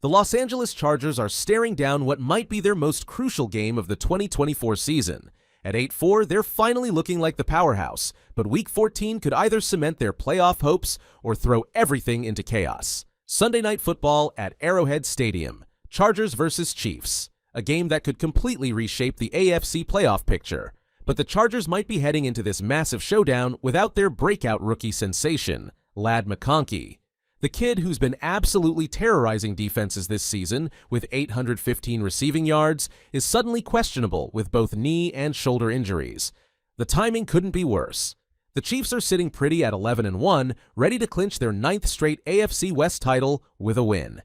The Los Angeles Chargers are staring down what might be their most crucial game of the 2024 season. At 8-4, they're finally looking like the powerhouse, but Week 14 could either cement their playoff hopes or throw everything into chaos. Sunday Night Football at Arrowhead Stadium, Chargers versus Chiefs, a game that could completely reshape the AFC playoff picture. But the Chargers might be heading into this massive showdown without their breakout rookie sensation, Ladd McConkey. The kid who's been absolutely terrorizing defenses this season with 815 receiving yards is suddenly questionable with both knee and shoulder injuries. The timing couldn't be worse. The Chiefs are sitting pretty at 11-1, ready to clinch their 9th straight AFC West title with a win.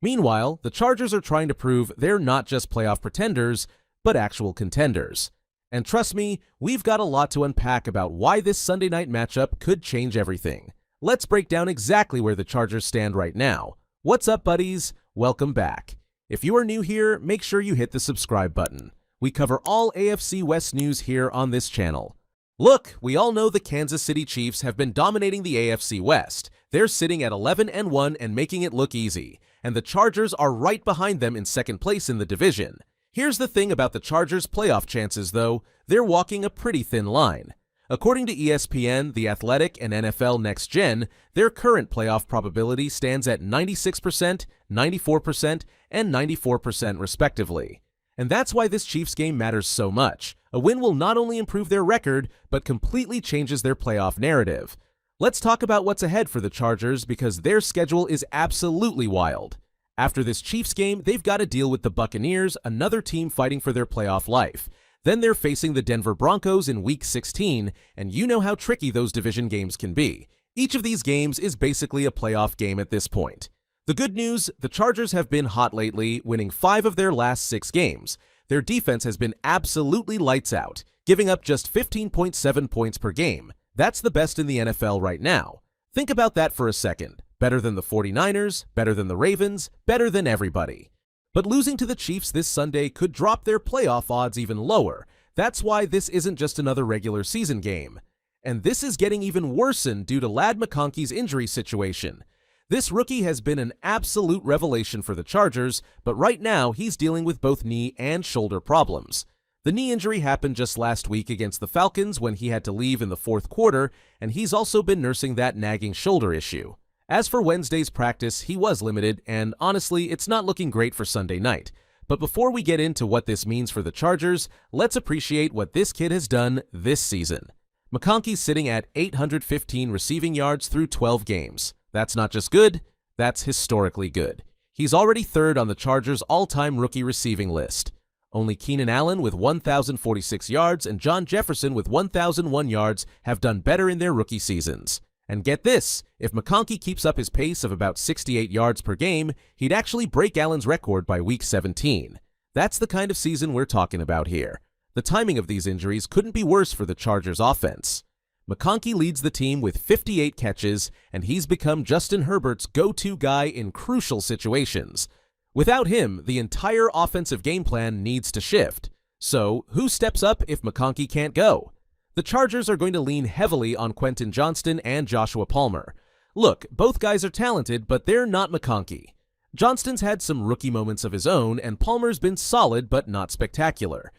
Meanwhile, the Chargers are trying to prove they're not just playoff pretenders, but actual contenders. And trust me, we've got a lot to unpack about why this Sunday night matchup could change everything. Let's break down exactly where the Chargers stand right now. What's up, buddies? Welcome back. If you are new here, make sure you hit the subscribe button. We cover all AFC West news here on this channel. Look, we all know the Kansas City Chiefs have been dominating the AFC West. They're sitting at 11-1 and making it look easy, and the Chargers are right behind them in second place in the division. Here's the thing about the Chargers' playoff chances, though. They're walking a pretty thin line. According to ESPN, The Athletic, and NFL Next Gen, their current playoff probability stands at 96%, 94%, and 94% respectively. And that's why this Chiefs game matters so much. A win will not only improve their record, but completely changes their playoff narrative. Let's talk about what's ahead for the Chargers because their schedule is absolutely wild. After this Chiefs game, they've got to deal with the Buccaneers, another team fighting for their playoff life. Then they're facing the Denver Broncos in Week 16, and you know how tricky those division games can be. Each of these games is basically a playoff game at this point. The good news, the Chargers have been hot lately, winning 5 of their last 6 games. Their defense has been absolutely lights out, giving up just 15.7 points per game. That's the best in the NFL right now. Think about that for a second. Better than the 49ers, better than the Ravens, better than everybody. But losing to the Chiefs this Sunday could drop their playoff odds even lower. That's why this isn't just another regular season game. And this is getting even worsened due to Ladd McConkey's injury situation. This rookie has been an absolute revelation for the Chargers, but right now he's dealing with both knee and shoulder problems. The knee injury happened just last week against the Falcons when he had to leave in the 4th quarter, and he's also been nursing that nagging shoulder issue. As for Wednesday's practice, he was limited, and honestly, it's not looking great for Sunday night. But before we get into what this means for the Chargers, let's appreciate what this kid has done this season. McConkey's sitting at 815 receiving yards through 12 games. That's not just good, that's historically good. He's already 3rd on the Chargers' all-time rookie receiving list. Only Keenan Allen with 1,046 yards and John Jefferson with 1,001 yards have done better in their rookie seasons. And get this, if McConkey keeps up his pace of about 68 yards per game, he'd actually break Allen's record by Week 17. That's the kind of season we're talking about here. The timing of these injuries couldn't be worse for the Chargers offense. McConkey leads the team with 58 catches, and he's become Justin Herbert's go-to guy in crucial situations. Without him, the entire offensive game plan needs to shift. So, who steps up if McConkey can't go? The Chargers are going to lean heavily on Quentin Johnston and Joshua Palmer. Look, both guys are talented, but they're not McConkey. Johnston's had some rookie moments of his own, and Palmer's been solid but not spectacular.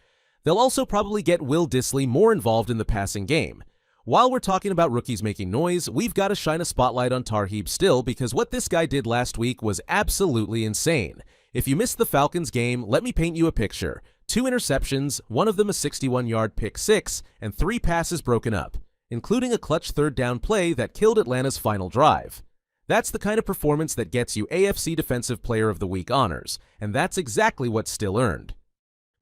They'll also probably get Will Dissly more involved in the passing game. While we're talking about rookies making noise, we've got to shine a spotlight on Tarheeb Still because what this guy did last week was absolutely insane. If you missed the Falcons game, let me paint you a picture. 2 interceptions, one of them a 61-yard pick 6, and 3 passes broken up, including a clutch 3rd down play that killed Atlanta's final drive. That's the kind of performance that gets you AFC Defensive Player of the Week honors, and that's exactly what Still earned.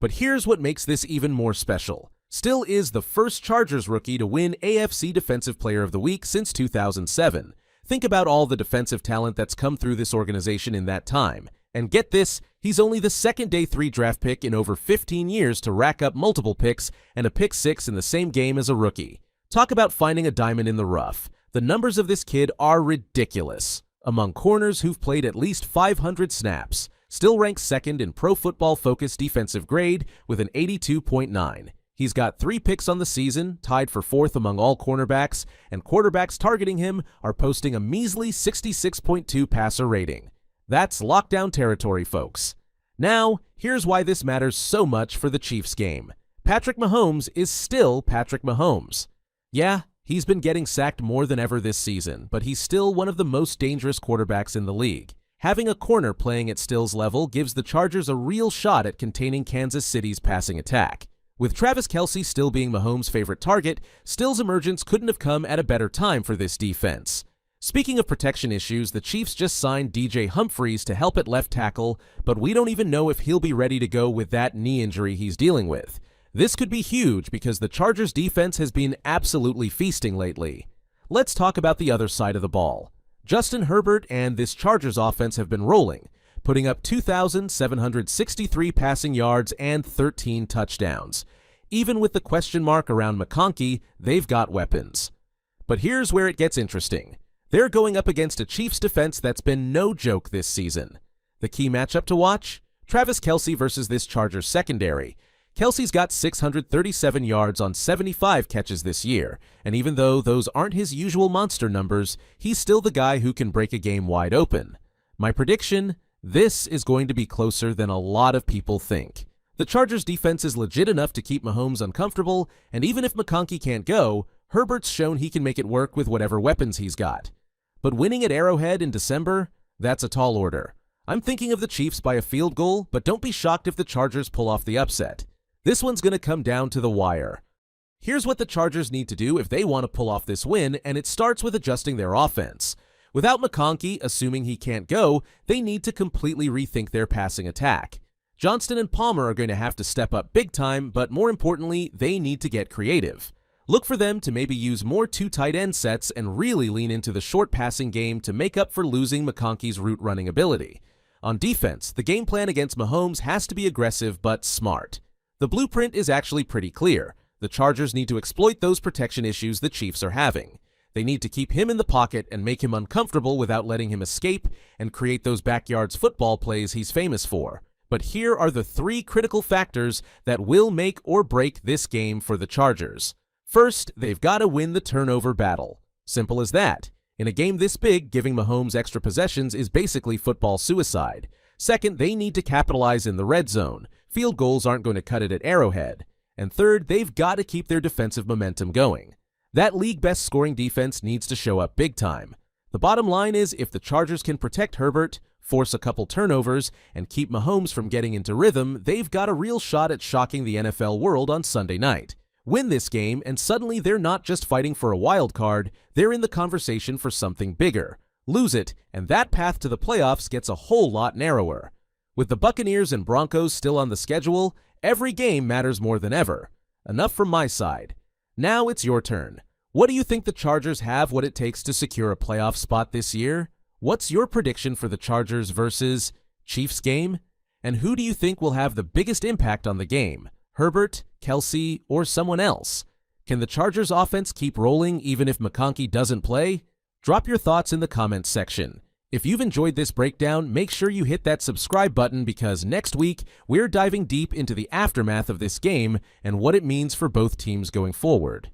But here's what makes this even more special. Still is the first Chargers rookie to win AFC Defensive Player of the Week since 2007. Think about all the defensive talent that's come through this organization in that time. And get this, he's only the 2nd day 3 draft pick in over 15 years to rack up multiple picks and a pick 6 in the same game as a rookie. Talk about finding a diamond in the rough. The numbers of this kid are ridiculous. Among corners who've played at least 500 snaps, Still ranks 2nd in Pro Football Focus defensive grade with an 82.9. He's got 3 picks on the season, tied for 4th among all cornerbacks, and quarterbacks targeting him are posting a measly 66.2 passer rating. That's lockdown territory, folks. Now, here's why this matters so much for the Chiefs game. Patrick Mahomes is still Patrick Mahomes. Yeah, he's been getting sacked more than ever this season, but he's still one of the most dangerous quarterbacks in the league. Having a corner playing at Still's level gives the Chargers a real shot at containing Kansas City's passing attack. With Travis Kelce still being Mahomes' favorite target, Still's emergence couldn't have come at a better time for this defense. Speaking of protection issues, the Chiefs just signed DJ Humphries to help at left tackle, but we don't even know if he'll be ready to go with that knee injury he's dealing with. This could be huge because the Chargers' defense has been absolutely feasting lately. Let's talk about the other side of the ball. Justin Herbert and this Chargers offense have been rolling, putting up 2,763 passing yards and 13 touchdowns. Even with the question mark around McConkey, they've got weapons. But here's where it gets interesting. They're going up against a Chiefs defense that's been no joke this season. The key matchup to watch? Travis Kelce versus this Chargers secondary. Kelce's got 637 yards on 75 catches this year, and even though those aren't his usual monster numbers, he's still the guy who can break a game wide open. My prediction? This is going to be closer than a lot of people think. The Chargers' defense is legit enough to keep Mahomes uncomfortable, and even if McConkey can't go, Herbert's shown he can make it work with whatever weapons he's got. But winning at Arrowhead in December? That's a tall order. I'm thinking of the Chiefs by a field goal, but don't be shocked if the Chargers pull off the upset. This one's going to come down to the wire. Here's what the Chargers need to do if they want to pull off this win, and it starts with adjusting their offense. Without McConkey, assuming he can't go, they need to completely rethink their passing attack. Johnston and Palmer are going to have to step up big time, but more importantly, they need to get creative. Look for them to maybe use more two tight end sets and really lean into the short passing game to make up for losing McConkey's route running ability. On defense, the game plan against Mahomes has to be aggressive but smart. The blueprint is actually pretty clear. The Chargers need to exploit those protection issues the Chiefs are having. They need to keep him in the pocket and make him uncomfortable without letting him escape and create those backyards football plays he's famous for. But here are the three critical factors that will make or break this game for the Chargers. First, they've got to win the turnover battle. Simple as that. In a game this big, giving Mahomes extra possessions is basically football suicide. Second, they need to capitalize in the red zone. Field goals aren't going to cut it at Arrowhead. And third, they've got to keep their defensive momentum going. That league-best scoring defense needs to show up big time. The bottom line is if the Chargers can protect Herbert, force a couple turnovers, and keep Mahomes from getting into rhythm, they've got a real shot at shocking the NFL world on Sunday night. Win this game, and suddenly they're not just fighting for a wild card, they're in the conversation for something bigger. Lose it, and that path to the playoffs gets a whole lot narrower. With the Buccaneers and Broncos still on the schedule, every game matters more than ever. Enough from my side. Now it's your turn. What do you think the Chargers have what it takes to secure a playoff spot this year? What's your prediction for the Chargers versus Chiefs game? And who do you think will have the biggest impact on the game? Herbert, Kelce, or someone else? Can the Chargers offense keep rolling even if McConkey doesn't play? Drop your thoughts in the comments section. If you've enjoyed this breakdown, make sure you hit that subscribe button because next week, we're diving deep into the aftermath of this game and what it means for both teams going forward.